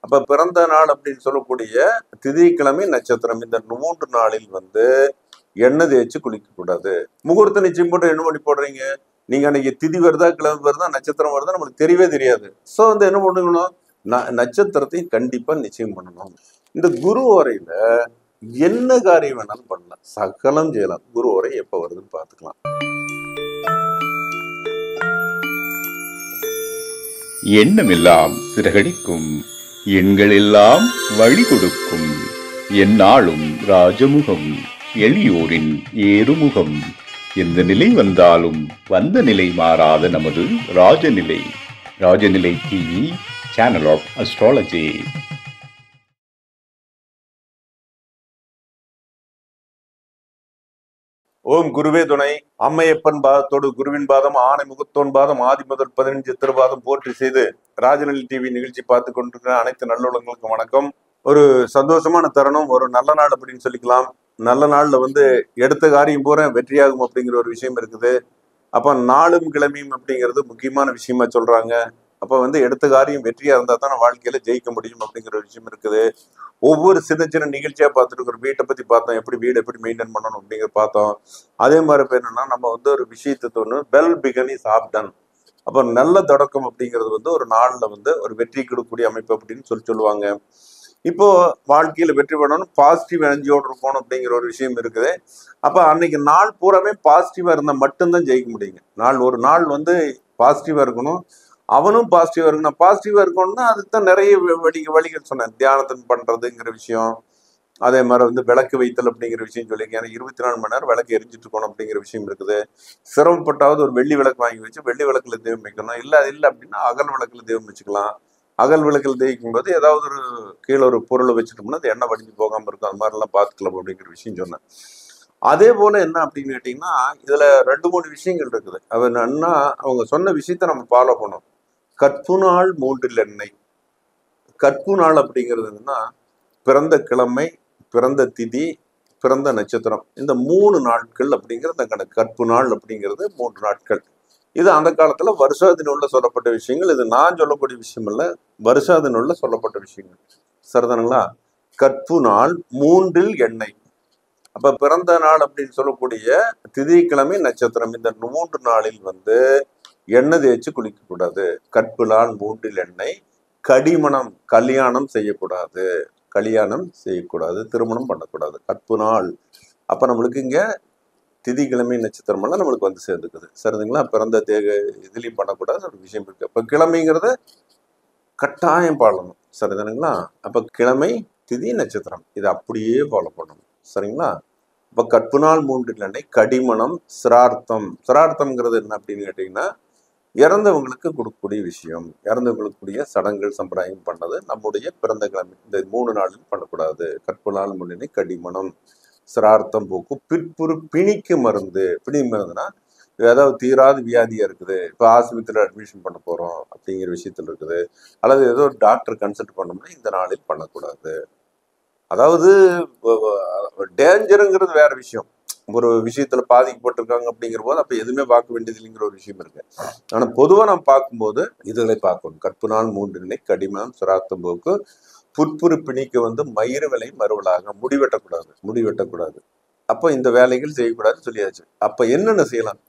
அப்ப பிறந்த நாள் அப்படின்னு சொல்லக்கூடிய திதிக்கிழமை நட்சத்திரம் இந்த 3 நாளில் வந்து எண்ணெய் தேய்ச்சி குளிக்க கூடாது. முகூர்த்த நிச்சயம் போட்டு என்ன பண்ணி போடுறீங்க? நீங்க அன்னைக்கு திதி வருதா, கிழமை வருதா, நட்சத்திரம் வருதா நமக்கு தெரியவே தெரியாது. ஸோ வந்து என்ன பண்ணணும், நட்சத்திரத்தையும் கண்டிப்பா நிச்சயம் பண்ணணும். இந்த குரு ஓரையில என்ன காரியம் வேணாலும் பண்ணலாம், சகலம் செய்யலாம். குரு ஓரை எப்ப வருதுன்னு பார்த்துக்கலாம். எண்ணமெல்லாம் சிறகடிக்கும், எண்கள் எல்லாம் வழி கொடுக்கும், எந்நாளும் ராஜமுகம், எளியோரின் ஏறுமுகம். எந்த நிலை வந்தாலும் வந்த நிலை மாறாத நமது Rajanilai. Rajanilai TV, channel of astrology. ஓம் குருவே துணை. அம்மையப்பன் பாதத்தோடு குருவின் பாதம், ஆணை முகத்தோன் பாதம், ஆதி முதல் 15 திருபாதம் போற்றி செய்து ராஜநிலை டிவி நிகழ்ச்சி பார்த்து கொண்டிருக்கிற அனைத்து நல்லுள்ளங்களுக்கும் வணக்கம். ஒரு சந்தோஷமான தருணம், ஒரு நல்ல நாள் அப்படின்னு சொல்லிக்கலாம். நல்ல நாள்ல வந்து எடுத்த காரியம் பூரா வெற்றியாகும் அப்படிங்கிற ஒரு விஷயம் இருக்குது. அப்ப நாளும் கிழமையும் அப்படிங்கிறது முக்கியமான விஷயமா சொல்றாங்க. அப்ப வந்து எடுத்த காரியம் வெற்றியா இருந்தா தான் வாழ்க்கையில ஜெயிக்க முடியும் அப்படிங்கிற ஒரு விஷயம் இருக்குது. ஒவ்வொரு சின்ன சின்ன நிகழ்ச்சியா பார்த்துட்டு இருக்கிற வீட்டை பத்தி பார்த்தோம், எப்படி வீடு எப்படி மெயின்டைன் பண்ணணும் அப்படிங்கிற பார்த்தோம். அதே மாதிரி இப்ப என்னன்னா, நம்ம வந்து ஒரு விஷயத்தை தோணும், well begun is half done. அப்ப நல்ல தொடக்கம் அப்படிங்கிறது வந்து ஒரு நாள்ல வந்து ஒரு வெற்றி கொடுக்கக்கூடிய அமைப்பு அப்படின்னு சொல்லுவாங்க. இப்போ வாழ்க்கையில வெற்றி பெறணும், பாசிட்டிவ் எனர்ஜியோடு இருக்கணும் அப்படிங்கிற ஒரு விஷயம் இருக்குது. அப்ப அன்னைக்கு நாள் பூராமே பாசிட்டிவா இருந்தா மட்டும்தான் ஜெயிக்க முடியுங்க. ஒரு நாள் வந்து பாசிட்டிவா இருக்கணும், அவனும் பாசிட்டிவா இருக்கணும். பாசிட்டிவா இருக்கணும்னா அதுக்கு தான் நிறைய வழிகள் சொன்னேன். தியானத்தின் பண்றதுங்கிற விஷயம், அதே மாதிரி வந்து விளக்கு வைத்தல் அப்படிங்கிற விஷயம் சொல்லியிருக்கேன். ஏன்னா 24 மணி நேரம் விளக்கு எரிஞ்சிட்டு இருக்கணும் அப்படிங்கிற விஷயம் இருக்குது. சிரமப்பட்டாவது ஒரு வெள்ளி விளக்கு வாங்கி வச்சு வெள்ளி விளக்குல தெய்வம் வைக்கணும். இல்லை அப்படின்னா அகல் விளக்குல தெய்வம் வச்சுக்கலாம். அகல் விளக்கில் தேய்க்கும் போது ஏதாவது ஒரு கீழே ஒரு பொருளை வச்சுட்டோம்னா அது எண்ணெய் வடிஞ்சு போகாம இருக்கும். அது மாதிரிலாம் பார்த்துக்கலாம் அப்படிங்கிற விஷயம் சொன்னேன். அதே போல என்ன அப்படின்னு கேட்டீங்கன்னா, இதுல 2-3 விஷயங்கள் இருக்குது. அது என்னன்னா, அவங்க சொன்ன விஷயத்த நம்ம ஃபாலோ பண்ணணும். கற்பு நாள் 3 எண்ணெய். கற்பு நாள் அப்படிங்கிறது என்னன்னா, பிறந்த கிழமை, பிறந்த திதி, பிறந்த நட்சத்திரம், இந்த 3 நாட்கள் அப்படிங்கிறது அந்த கற்பு நாள் அப்படிங்கிறது 3 நாட்கள். இது அந்த காலத்துல வருஷாதினுள்ள சொல்லப்பட்ட விஷயங்கள். இது நான் சொல்லக்கூடிய விஷயம் இல்ல, வருஷாதினுள்ள சொல்லப்பட்ட விஷயங்கள். சரிதானுங்களா? கற்பு நாள் 3 எண்ணெய். அப்ப பிறந்த நாள் அப்படின்னு சொல்லக்கூடிய திதிக்கிழமை நட்சத்திரம் இந்த 3 நாளில் வந்து எண்ணெய் தேய்ச்சி குளிக்க கூடாது. கற்பு நாள் 3 எண்ணெய். கடிமணம், கல்யாணம் செய்யக்கூடாது. திருமணம் பண்ணக்கூடாது. கற்பு நாள். அப்ப நம்மளுக்கு இங்க திதிக்கிழமை நட்சத்திரம் எல்லாம் நம்மளுக்கு வந்து சேர்ந்துக்குது. சரிதுங்களா? பிறந்த இதுலயும் பண்ணக்கூடாது ஒரு விஷயம் இருக்கு. அப்ப கிழமைங்கிறத கட்டாயம் பாடணும். சரிதானுங்களா? அப்ப கிழமை, திதி, நட்சத்திரம் இதை அப்படியே ஃபாலோ பண்ணணும். சரிங்களா? அப்ப கற்பு நாள் 3 எண்ணெய், கடிமணம், சிரார்த்தம்ங்கிறது என்ன அப்படின்னு கேட்டீங்கன்னா, இறந்தவங்களுக்கு கொடுக்கக்கூடிய விஷயம், இறந்தவங்களுக்கு சடங்குகள் சம்பிரதாயம் பண்ணது நம்முடைய பிறந்த கிழமை இந்த 3 நாளில் பண்ணக்கூடாது. கற்பு நாள் 3 எண்ணெய், கடிமணம், சிரார்த்தம் போக்கு, பிற்புறு பிணிக்கு மருந்து. பிணி மருந்துனா ஏதாவது தீராத வியாதியா இருக்குது, இப்போ ஆஸ்பத்திரியில் அட்மிஷன் பண்ண போறோம் அப்படிங்கிற விஷயத்துல இருக்குது, அல்லது ஏதோ ஒரு டாக்டர் கன்சல்ட் பண்ணோம்னா இந்த நாளில் பண்ணக்கூடாது. அதாவது டேஞ்சருங்கிறது வேற விஷயம். ஒரு விஷயத்துல பாதிக்கப்பட்டிருக்காங்க அப்படிங்கிற போது அப்ப எதுவுமே பார்க்க வேண்டியது இல்லைங்கிற ஒரு விஷயம் இருக்கு. ஆனா பொதுவா நம்ம பார்க்கும்போது இதுகளை பார்க்கணும். கற்பு நாள் 3 எண்ணெய், கடிமணம், சிரார்த்தம் போக்கு, புற்புறு பிணிக்கு வந்து மயிறு விலை மறுவலாக முடி வெட்டக்கூடாது. அப்ப இந்த வேலைகள் செய்யக்கூடாதுன்னு சொல்லியாச்சு. அப்ப என்னென்ன செய்யலாம்?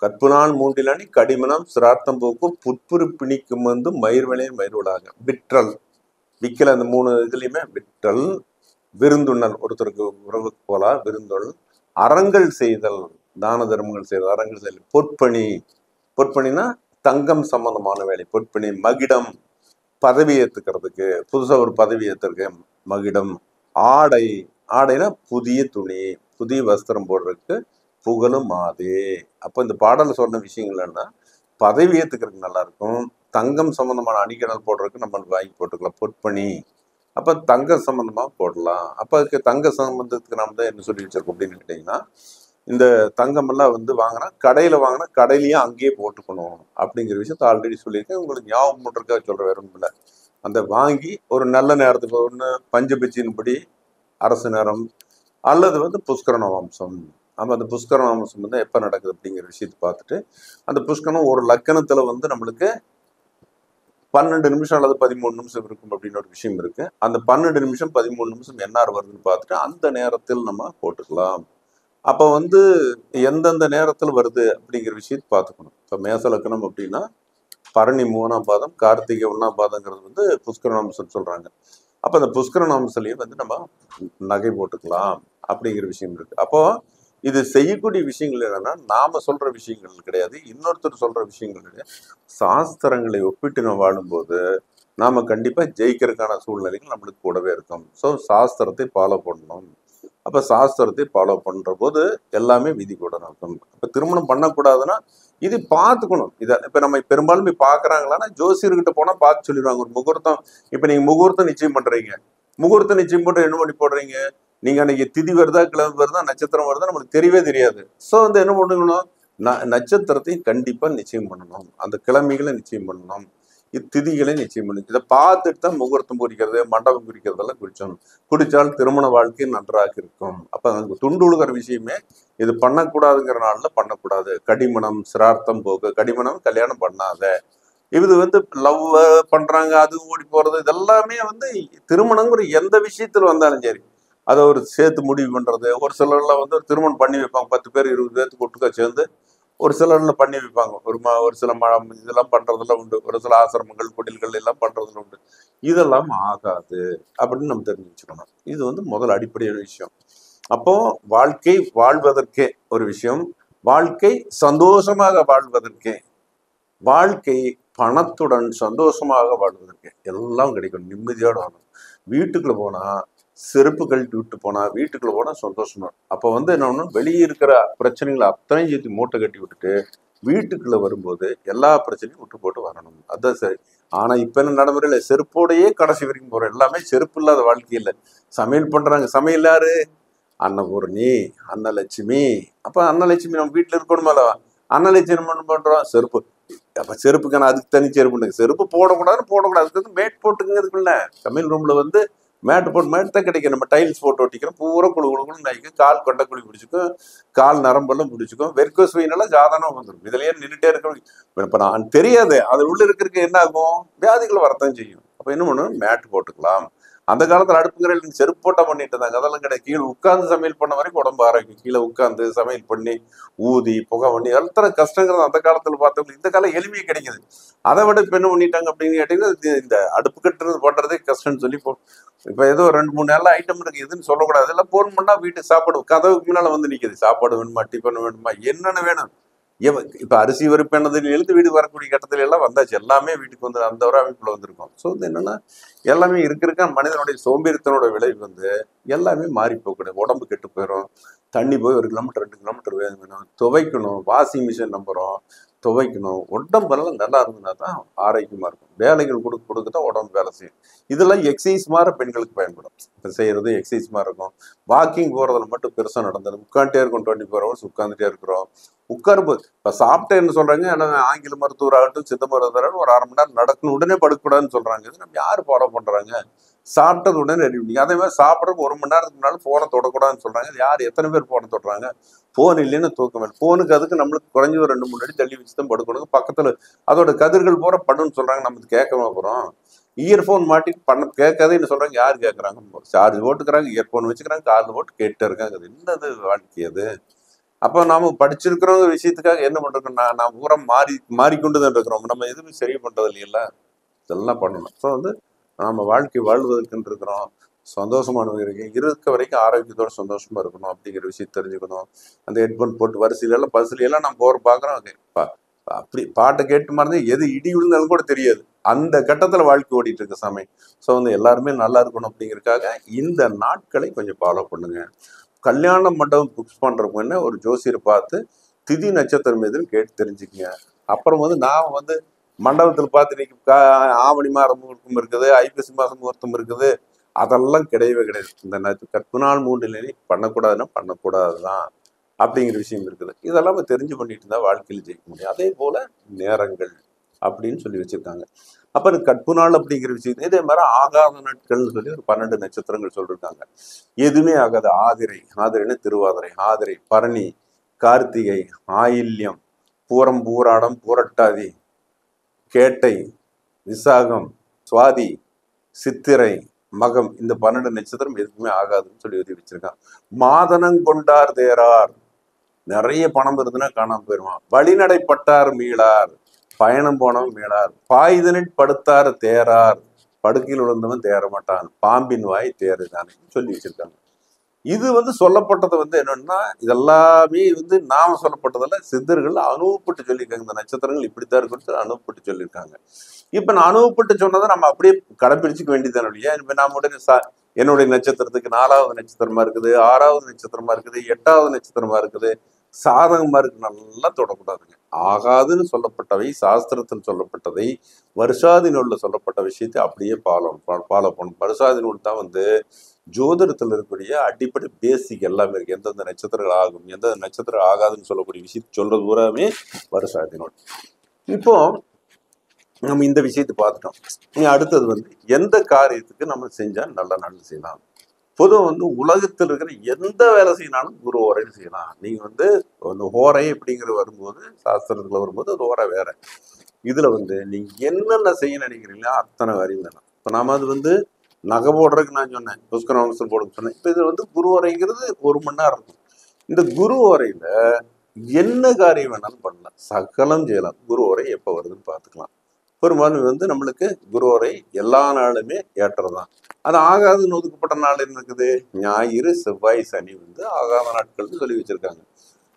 கற்பு நாள் 3 எண்ணெய், கடிமணம், சிரார்த்தம் போக்கு, புற்புறு பிணிக்கும் வந்து மயிர் விலை மறுவலாக. விற்றல், விக்கல அந்த 3 இதுலயுமே விற்றல், விருந்துண்ணல், ஒருத்தருக்கு உறவுக்கு போலாம், விருந்தொள், அறங்கள் செய்தல், தான தர்மங்கள் செய்தல், அறங்கள் செய்தல், பொற்பணினா தங்கம் சம்பந்தமான வேலை, பொற்பணி, மகிடம், பதவி ஏத்துக்கிறதுக்கு, புதுசா ஒரு பதவி ஏத்துறதுக்கு மகிடம், ஆடைனா புதிய துணி, புதிய வஸ்திரம் போடுறதுக்கு புகழும் மாதே. அப்ப இந்த பாடல சொன்ன விஷயங்கள் என்ன, பதவி ஏத்துக்கிறதுக்கு நல்லா இருக்கும், தங்கம் சம்பந்தமான அணிகலன் போடுறதுக்கு நம்ம வாங்கி போட்டுக்கலாம், பொற்பணி. அப்ப தங்க சம்பந்தமா போடலாம். அப்ப அதுக்கு தங்க சம்பந்தத்துக்கு நம்ம தான் என்ன சொல்லி வச்சிருக்கோம் அப்படின்னு கேட்டீங்கன்னா, இந்த தங்கம் எல்லாம் வந்து கடையில வாங்கினா கடையிலயும் அங்கேயே போட்டுக்கணும் அப்படிங்கிற விஷயத்த ஆல்ரெடி சொல்லியிருக்கேன். உங்களுக்கு ஞாபகம் போட்டிருக்காக சொல்ற வேற ஒன்றும் இல்லை. அந்த வாங்கி ஒரு நல்ல நேரத்துக்கு ஒன்று பஞ்சபிச்சின்படி அரசு நேரம் அல்லது வந்து புஷ்கரண வம்சம். நம்ம அந்த புஷ்கரண வம்சம் வந்து எப்ப நடக்குது அப்படிங்கிற விஷயத்த பார்த்துட்டு, அந்த புஷ்கரணம் ஒரு லக்கணத்துல வந்து நம்மளுக்கு 12 நிமிஷம் அல்லது 13 நிமிஷம் இருக்கும் அப்படின்னு ஒரு விஷயம் இருக்கு. அந்த 12 நிமிஷம் 13 நிமிஷம் என்ஆர் வருதுன்னு பார்த்துட்டு அந்த நேரத்தில் நம்ம போட்டுக்கலாம். அப்போ வந்து எந்தெந்த நேரத்தில் வருது அப்படிங்கிற விஷயத்தை பார்த்துக்கணும். இப்போ மேச லக்னம் அப்படின்னா பரணி 3ஆம் பாதம், கார்த்திகை 1ஆம் பாதங்கிறது வந்து புஷ்கரணாம்சம் சொல்றாங்க. அப்போ அந்த புஷ்கரணாம்சலையே வந்து நம்ம நகை போட்டுக்கலாம் அப்படிங்கிற விஷயம் இருக்கு. அப்போ இது செய்யக்கூடிய விஷயங்கள் என்னன்னா நாம சொல்ற விஷயங்கள் கிடையாது, இன்னொருத்தர் சொல்ற விஷயங்கள் கிடையாது. சாஸ்திரங்களை ஒப்பிட்டு நம்ம வாழும்போது நாம கண்டிப்பா ஜெயிக்கிறதுக்கான சூழ்நிலைகள் நம்மளுக்கு கூடவே இருக்கும். ஸோ சாஸ்திரத்தை ஃபாலோ பண்ணணும். அப்ப சாஸ்திரத்தை ஃபாலோ பண்ற போது எல்லாமே விதி கூட நடக்கும். இப்ப திருமணம் பண்ணக்கூடாதுன்னா இது பார்த்துக்கணும். இதை இப்ப நம்ம பெரும்பாலும் போய் பாக்குறாங்களான்னா ஜோசியர்கிட்ட போனா பார்த்து சொல்லிடுவாங்க. ஒரு முகூர்த்தம், இப்ப நீங்க முகூர்த்தம் நிச்சயம் பண்றீங்க, முகூர்த்தம் நிச்சயம் போட்டு என்ன பண்ணி போடுறீங்க, நீங்க அன்னைக்கு திதி வருதா, கிழமை வருதா, நட்சத்திரம் வருதா நம்மளுக்கு தெரியவே தெரியாது. ஸோ வந்து என்ன பண்ணணும், நட்சத்திரத்தையும் கண்டிப்பா நிச்சயம் பண்ணணும், அந்த கிழமைகளை நிச்சயம் பண்ணணும், இத்திதிகளை நிச்சயம் பண்ணணும். இதை பார்த்துட்டு தான் முகூர்த்தம் குறிக்கிறது, மண்டபம் குறிக்கிறதெல்லாம் குறிச்சோம். குடிச்சால் திருமண வாழ்க்கை நன்றாக இருக்கும். அப்ப அந்த துண்டு உழுகிற விஷயமே இது பண்ணக்கூடாதுங்கிற நாள்ல பண்ணக்கூடாது. கடிமணம், சிரார்த்தம் போக்கு, கடிமணம் கல்யாணம் பண்ணாத, இது வந்து லவ் பண்றாங்க, அது ஓடி போறது, இதெல்லாமே வந்து திருமணங்கிற எந்த விஷயத்துல வந்தாலும் சரி அதை ஒரு சேர்த்து முடிவு பண்றது. ஒரு சிலர்லாம் வந்து ஒரு திருமணம் பண்ணி வைப்பாங்க, 10 பேர் 20 பேருக்கு ஒட்டுக்கா சேர்ந்து ஒரு சிலர்ல பண்ணி வைப்பாங்க. ஒரு சில இதெல்லாம் பண்றதெல்லாம் உண்டு. ஒரு சில ஆசிரமங்கள், குடில்கள் எல்லாம் பண்றதுல உண்டு. இதெல்லாம் ஆகாது அப்படின்னு நம்ம தெரிஞ்சு வச்சுக்கணும். இது வந்து முதல் அடிப்படையான விஷயம். அப்போ வாழ்க்கை வாழ்வதற்கே ஒரு விஷயம், வாழ்க்கை சந்தோஷமாக வாழ்வதற்கே, வாழ்க்கை பணத்துடன் சந்தோஷமாக வாழ்வதற்கு எல்லாம் கிடைக்கும். நிம்மதியோட வாழணும். வீட்டுக்குள்ள போனா செருப்பு கழட்டி விட்டு போனா, வீட்டுக்குள்ள போனா சந்தோஷமா. அப்ப வந்து என்ன, வெளியே இருக்கிற பிரச்சனைகளை அத்தனையும் சேர்த்து மூட்டை கட்டி விட்டுட்டு வீட்டுக்குள்ள வரும்போது எல்லா பிரச்சனையும் விட்டு போட்டு வரணும். அதான் சரி. ஆனா இப்ப என்ன நடைமுறையில செருப்போடையே கடைசி வரைக்கும் போறோம். எல்லாமே செருப்பு இல்லாத வாழ்க்கையில சமையல் பண்றாங்க. சமையல் யாரு, அன்னபூரணி, அன்னலட்சுமி. அப்ப அன்னலட்சுமி நம்ம வீட்டுல இருக்கணுமால, அன்னலட்சுமி என்ன பண்றோம், செருப்பு. அப்ப செருப்புக்கான அதுக்கு தனி செருப்பு, செருப்பு போடக்கூடாது, அதுக்கு வந்து மேட் போட்டுக்குங்க. அதுக்குள்ள சமையல் ரூம்ல வந்து மேட் போட்டு, மேட் தான் கிடைக்கும். நம்ம டைல்ஸ் போட்டு ஒட்டிக்கிறோம், பூரா குழு நைக்கும், கால் கொண்ட குழி பிடிச்சிக்கும், கால் நரம்பெல்லாம் பிடிச்சிக்கும், வெர்கோஸ் வெயினெல்லாம் சாதாரணம் வந்துடும். இதுலயே நின்றுட்டே இருக்கணும். இப்ப நான் தெரியாது அது உள்ள இருக்கிறதுக்கு என்ன ஆகும், வியாதிகளை வரத்தான் செய்யும். அப்ப என்ன பண்ணும், மேட் போட்டுக்கலாம். அந்த காலத்துல அடுப்புங்கிற செருப்பு போட்டா பண்ணிட்டு இருந்தாங்க, அதெல்லாம் கிடையாது. கீழே உட்கார்ந்து சமையல் பண்ண வரைக்கும் உடம்பு ஆரோக்கியம். கீழே உட்கார்ந்து சமையல் பண்ணி ஊதி புகை பண்ணி எத்தனை கஷ்டங்கிறது அந்த காலத்துல பார்த்தவங்க இந்த காலம் எளிமையை கிடைக்குது. அதை விட இப்ப என்ன பண்ணிட்டாங்க அப்படின்னு கேட்டீங்கன்னா, இந்த அடுப்பு கட்டுறது பண்றதே கஷ்டம்னு சொல்லி இப்ப ஏதோ 2-3 நல்ல ஐட்டம் இருக்கு, எதுன்னு சொல்லக்கூடாது. அதெல்லாம் போன் பண்ணா வீட்டுக்கு சாப்பாடு கதவுக்கு முன்னால வந்து நிக்குது. சாப்பாடு வேணுமா, டிஃபன் வேணுமா, என்னென்ன வேணும். இப்ப அரிசி வறுப்பு என்னதுன்னு எழுத்து வீட்டுக்கு வரக்கூடிய கட்டத்துல எல்லாம் வந்தாச்சு. எல்லாமே வீட்டுக்கு வந்து அந்த ஒரு அமைப்புல வந்திருக்கும். ஸோ வந்து என்னன்னா எல்லாமே இருக்க மனிதனுடைய சோம்பேறித்தனோட விளைவு வந்து எல்லாமே மாறி போகக்கூடாது. உடம்பு கெட்டு போயிடும். தண்ணி போய் 1 கிலோமீட்டர் 2 கிலோமீட்டர் வேணும், துவைக்கணும், வாஷிங் மிஷின் நம்புறோம், துவைக்கணும். உடம்பெல்லாம் நல்லா இருந்ததுன்னா தான் ஆரோக்கியமா இருக்கும். வேலைகள் கொடுக்க தான் உடம்பு வேலை செய்யும். இதெல்லாம் எக்ஸசைஸ் மாதிரி பெண்களுக்கு பயன்படும். இப்போ செய்யறது எக்ஸசைஸ் மாதிரி இருக்கும். வாக்கிங் போறதுல மட்டும் பெருசா நடந்தது. உட்காந்துட்டே இருக்கும், 24 ஹவர்ஸ் உட்காந்துட்டே இருக்கிறோம். உட்காரும்போது இப்ப சாப்பிட்டேன்னு சொல்றாங்க, ஆனா ஆங்கில மருத்துவர் ஆகட்டும், சித்த மருத்துவராகட்டும், ஒரு 1/2 மணி நேரம் நடக்கணும், உடனே படுக்கக்கூடாதுன்னு சொல்றாங்க. இது நம்ம யாரு ஃபாலோ பண்றாங்க? சாப்பிட்டது உடனே ரெடி பண்ணி, அதே மாதிரி சாப்பிட்றதுக்கு 1 மணி நேரத்துக்கு முன்னாலும் போனை தொடக்கூடாதுன்னு சொல்றாங்க. யார், எத்தனை பேர் போனை தொடுறாங்க? போன் இல்லைன்னு தூக்கம் இல்லை. போனுக்கு அதுக்கு நம்மளுக்கு குறைஞ்சி ஒரு 2-3 அடி தள்ளி வச்சு தான் படுக்கணும். பக்கத்துல அதோட கதிர்கள் போற படுன்னு சொல்றாங்க. நம்ம கேட்கவே போறோம். இயர்போன் மாட்டி பண்ண கேட்காதேன்னு சொல்றாங்க. யாரு கேட்கறாங்க? சார்ஜ் போட்டுக்கிறாங்க, இயர்போன் வச்சுக்கிறாங்க, கார்ல போட்டு கேட்டு இருக்காங்க. அது என்னது வாழ்க்கை அது? அப்போ நாம படிச்சிருக்கிற விஷயத்துக்காக என்ன பண்றோம், நான் பூரா மாறிக்கொண்டுதான் இருக்கிறோம். நம்ம எதுவுமே சரி பண்றது இல்லையில. இதெல்லாம் பண்ணணும். ஸோ வந்து நாம வாழ்க்கை வாழ்வதற்குன்னு இருக்கிறோம். சந்தோஷமான இருக்க வரைக்கும் ஆரோக்கியத்தோட சந்தோஷமா இருக்கணும் அப்படிங்கிற விஷயம் தெரிஞ்சுக்கணும். அந்த ஹெட்போன் போட்டு வரிசையில பஸ்ல நம்ம போற பாக்குறோம். அப்படி பாட்டை கேட்டு மறந்து எது இடி விழுந்தாலும் கூட தெரியாது. அந்த கட்டத்துல வாழ்க்கை ஓடிட்டு இருக்க சமயம். ஸோ வந்து எல்லாருமே நல்லா இருக்கணும் அப்படிங்கிறதுக்காக இந்த நாட்களை கொஞ்சம் ஃபாலோ பண்ணுங்க. கல்யாண மண்டபம் புக்ஸ் பண்றப்ப என்ன, ஒரு ஜோசியரை பார்த்து திதி நட்சத்திரம் எதுன்னு கேட்டு தெரிஞ்சுக்கங்க. அப்புறம் வந்து நான் வந்து மண்டபத்தில் பார்த்து இன்னைக்கு ஆவணி மாதம் முகூர்த்தம் இருக்குது, ஐப்பசி மாதம் முகூர்த்தம் இருக்குது, அதெல்லாம் கிடையவே கிடையாது. இந்த கற்பு நாள் 3 பண்ணக்கூடாதுன்னா பண்ணக்கூடாதுதான் அப்படிங்கிற விஷயம் இருக்குது. இதெல்லாம் தெரிஞ்சு பண்ணிட்டு இருந்தா வாழ்க்கையில் ஜெயிக்க முடியும். அதே போல நேரங்கள் அப்படின்னு சொல்லி வச்சிருக்காங்க. அப்ப இந்த கற்பு நாள் அப்படிங்கிற விஷயம் இதே மாதிரி ஆகாத நாட்கள்னு சொல்லி ஒரு 12 நட்சத்திரங்கள் சொல்லிருக்காங்க. எதுவுமே ஆகாது. ஆதிரைன்னு திருவாதிரை, ஆதிரை, பரணி, கார்த்திகை, ஆயில்யம், பூரம், பூராடம், பூரட்டாதி, கேட்டை, விசாகம், சுவாதி, சித்திரை, மகம் இந்த 12 நட்சத்திரம் எதுக்குமே ஆகாதுன்னு சொல்லி எழுதி வச்சிருக்கான். மாதனங்கொண்டார் தேரார், நிறைய பணம் இருந்துன்னா காணாம போயிருவான். வழிநடைப்பட்டார் மீளார், பயணம் போனவன் மீளார். பாய்தனில் படுத்தார் தேரார், படுக்கையில் விழுந்தவன் தேர மாட்டான். பாம்பின் வாய் தேறுதானே சொல்லி வச்சிருக்காங்க. இது சொல்லப்பட்டது என்னன்னா, இதெல்லாமே நாம சொல்லப்பட்டதில்ல, சித்தர்கள் அனுபவப்பட்டு சொல்லியிருக்காங்க. இந்த நட்சத்திரங்கள் இப்படித்தான் இருக்குன்னு அனுபவப்பட்டு சொல்லியிருக்காங்க. இப்ப நான் அனுபவப்பட்டு சொன்னதை நம்ம அப்படியே கடைப்பிடிச்சுக்க வேண்டியதான இல்லையா? இப்ப நான் உடனே என்னுடைய நட்சத்திரத்துக்கு 4வது நட்சத்திரமா இருக்குது, 6வது நட்சத்திரமா இருக்குது, 8வது நட்சத்திரமா இருக்குது, சாதகமா இருக்கு, நல்லா தொடக்கூடாதுங்க. ஆகாதுன்னு சொல்லப்பட்டவை, சாஸ்திரத்தில் சொல்லப்பட்டதை, வருஷாதி நூல்ல சொல்லப்பட்ட விஷயத்தை அப்படியே ஃபாலோ பண்ணணும். வருஷாதி நூல் தான் ஜோதிடத்தில் இருக்கக்கூடிய அடிப்படை பேசிக் எல்லாமே இருக்கு. எந்தெந்த நட்சத்திரங்கள் ஆகும், எந்தெந்த நட்சத்திரம் ஆகாதுன்னு சொல்லக்கூடிய விஷயத்தை சொல்றது பூராமே வருஷாதி நூல். இப்போ நம்ம இந்த விஷயத்தை பார்த்துட்டோம். நீ அடுத்தது எந்த காரியத்துக்கு நம்ம செஞ்சா நல்ல செய்யலாம். பொதுவாக உலகத்தில் இருக்கிற எந்த வேலை செய்யினாலும் குரு ஓரைன்னு செய்யலாம். நீங்க அந்த ஓரை அப்படிங்கிற வரும்போது, சாஸ்திரத்துல வரும்போது அது ஓரை வேற. இதுல நீங்க என்னென்ன செய்ய நினைக்கிறீங்களோ அத்தனை காரியம் வேணும். இப்ப நாம அது நகை போடுறதுக்கு நான் சொன்னேன், புஷ்கரவம்சம் போடுன்னு சொன்னேன். இப்ப இது குரு ஓரைங்கிறது 1 மணி நேரம் இருக்கும். இந்த குரு ஓரையில என்ன காரியம் வேணாலும் பண்ணலாம், சகலம் செய்யலாம். குரு ஓரை எப்ப வருதுன்னு பார்த்துக்கலாம். பெரும்பாலும் நம்மளுக்கு குரு ஓரை எல்லா நாளுமே ஏற்றதான். அது ஆகாதுன்னு ஒதுக்கப்பட்ட நாள் என்ன இருக்குது? ஞாயிறு, செவ்வாய், சனி ஆகாத நாட்கள்னு சொல்லி வச்சிருக்காங்க.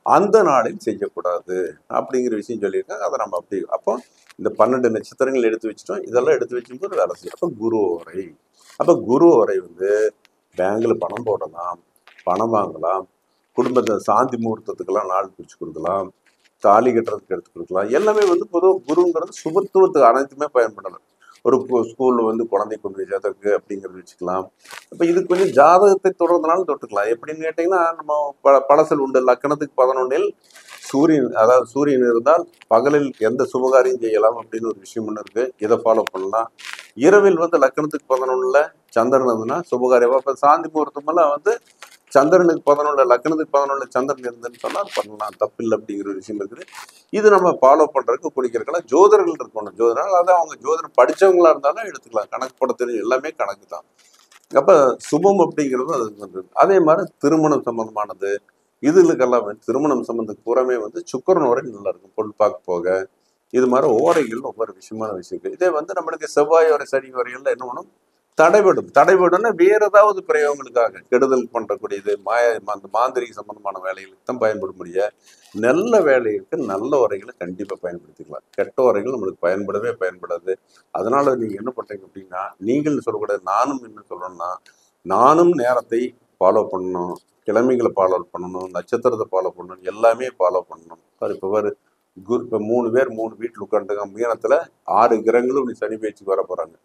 அந்த நாளில் செய்யக்கூடாது அப்படிங்கிற விஷயம் சொல்லியிருக்காங்க. அதை நம்ம அப்படி அப்போ இந்த 12 நட்சத்திரங்கள் எடுத்து வச்சுட்டோம். இதெல்லாம் எடுத்து வச்சும்போது வேலை செய்யும். அப்போ குரு ஓரை. அப்போ குரு ஓரை பேங்க்ல பணம் போடலாம், பணம் வாங்கலாம், குடும்பத்தை சாந்தி முகூர்த்தத்துக்கெல்லாம் நாள் பிரிச்சு கொடுக்கலாம், தாலி கட்டுறதுக்கு எடுத்து கொடுக்கலாம். எல்லாமே பொதுவாக குருங்கிறது சுபத்துவத்துக்கு அனைத்துமே பயன்படலாம். ஒரு ஸ்கூல்ல குழந்தை கொண்டு போய் சேர்த்துக்கு அப்படிங்கிறது வச்சுக்கலாம். இப்போ இதுக்கு கொஞ்சம் ஜாதகத்தை தொடர்ந்தனாலும் தொட்டுக்கலாம். எப்படின்னு கேட்டிங்கன்னா, நம்ம பழசல் உண்டு. லக்கணத்துக்கு 11இல் சூரியன், அதாவது சூரியன் இருந்தால் பகலில் எந்த சுபகாரியம் செய்யலாம் அப்படின்னு ஒரு விஷயம் ஒன்று இருக்கு. இதை ஃபாலோ பண்ணலாம். இரவில் லக்கணத்துக்கு 11ல் சந்திரன் இருந்ததுன்னா சுபகாரியம். இப்போ சாந்தி முகூர்த்தமெல்லாம் சந்திரனுக்கு 11 லக்கணத்துக்கு 11 சந்திரன் இருந்துன்னு சொன்னால் பண்ணலாம், தப்பில்லை அப்படிங்கிற ஒரு விஷயம் இருக்குது. இது நம்ம ஃபாலோ பண்றதுக்கு குடிக்கிறதுக்கெல்லாம் ஜோதிடர்கள் இருக்கணும். ஜோதிடர்கள் அதான் அவங்க ஜோதிடம் படிச்சவங்களா இருந்தாலும் எடுத்துக்கலாம். கணக்கு போட தெரியும், எல்லாமே கணக்கு தான். அப்ப சுபம் அப்படிங்கிறது அது அதே மாதிரி திருமணம் சம்பந்தமானது இதுகளுக்கெல்லாம் திருமணம் சம்பந்தம் பூராமே சுக்கிரன் ஓரை நல்லா இருக்கும். பொருள் பார்க்க போக இது மாதிரி ஓரைகள் ஒவ்வொரு விஷயமான விஷயங்கள். இதே நம்மளுக்கு செவ்வாய் ஓரை, சனி ஓரைகள்ல என்ன பண்ணும்? தடைபடும்னா வேற ஏதாவது பிரயோகங்களுக்காக கெடுதல் பண்றக்கூடியது, அந்த மாந்திரிக சம்பந்தமான வேலைகளுக்கு தான் பயன்பட முடியும். நல்ல வேலைகளுக்கு நல்ல உரைகளை கண்டிப்பா பயன்படுத்திக்கலாம். கெட்ட உரைகள் நம்மளுக்கு பயன்படாது. அதனால நீங்க என்ன பண்றீங்க அப்படின்னா, நீங்கள் சொல்லக்கூடாது, நானும் என்ன சொல்லணும்னா, நானும் நேரத்தை ஃபாலோ பண்ணணும், கிழமைகளை ஃபாலோ பண்ணணும், நட்சத்திரத்தை ஃபாலோ பண்ணணும், எல்லாமே ஃபாலோ பண்ணணும். இப்போ 3 பேர் 3 வீட்டில் உட்காந்துருக்காங்க. மீனத்துல 6 கிரகங்களும் சனி பேச்சுக்கு வர போறாங்க.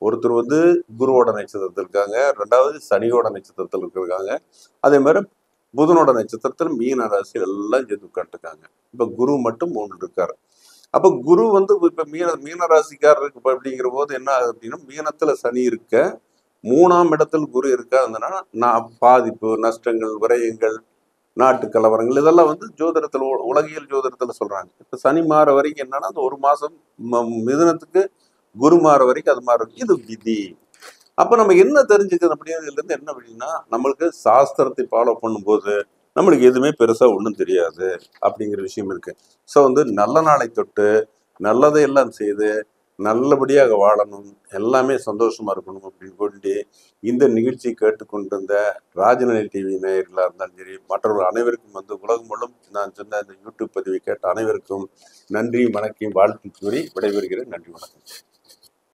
ஒருத்தர் குருவோட நட்சத்திரத்தில் இருக்காங்க, 2வது சனியோட நட்சத்திரத்தில் இருக்காங்க, அதே மாதிரி புதனோட நட்சத்திரத்தில் மீன ராசி எல்லாம் சேர்த்து உட்காந்துருக்காங்க. இப்ப குரு மட்டும் 3 இருக்காரு. அப்ப குரு இப்ப மீன ராசிக்காரருக்கு அப்படிங்கிற போது என்ன ஆகுது அப்படின்னா, மீனத்துல சனி இருக்க 3ஆம் இடத்தில் குரு இருக்காதுன்னா பாதிப்பு, நஷ்டங்கள், விரயங்கள், நாட்டு கலவரங்கள் இதெல்லாம் ஜோதிடத்துல, உலகியல் ஜோதிடத்துல சொல்றாங்க. இப்ப சனி மாற வரைக்கும் என்னன்னா, அந்த 1 மாசம் மிதுனத்துக்கு குரு மாற வரைக்கும் அது மாறும். இது விதி. அப்ப நம்ம என்ன தெரிஞ்சுக்கணும் அப்படிங்கிறதுல இருந்து என்ன அப்படின்னா, நம்மளுக்கு சாஸ்திரத்தை ஃபாலோ பண்ணும்போது நம்மளுக்கு எதுவுமே பெருசா ஒன்றும் தெரியாது அப்படிங்கிற விஷயம் இருக்கு. ஸோ நல்ல நாளை தொட்டு நல்லதை எல்லாம் செய்து நல்லபடியாக வாழணும், எல்லாமே சந்தோஷமா இருக்கணும் அப்படின்னு சொல்லி இந்த நிகழ்ச்சியை கேட்டுக்கொண்டிருந்த ராஜநிலை டிவி நேயர்களாக இருந்தாலும் சரி, மற்றவர்கள் அனைவருக்கும் உலகம் முழுவதும் நான் சொன்ன இந்த யூடியூப் பதிவை கேட்ட அனைவருக்கும் நன்றி, வணக்கம், வாழ்த்து கூறி விடைபெறுகிறேன். நன்றி, வணக்கம்.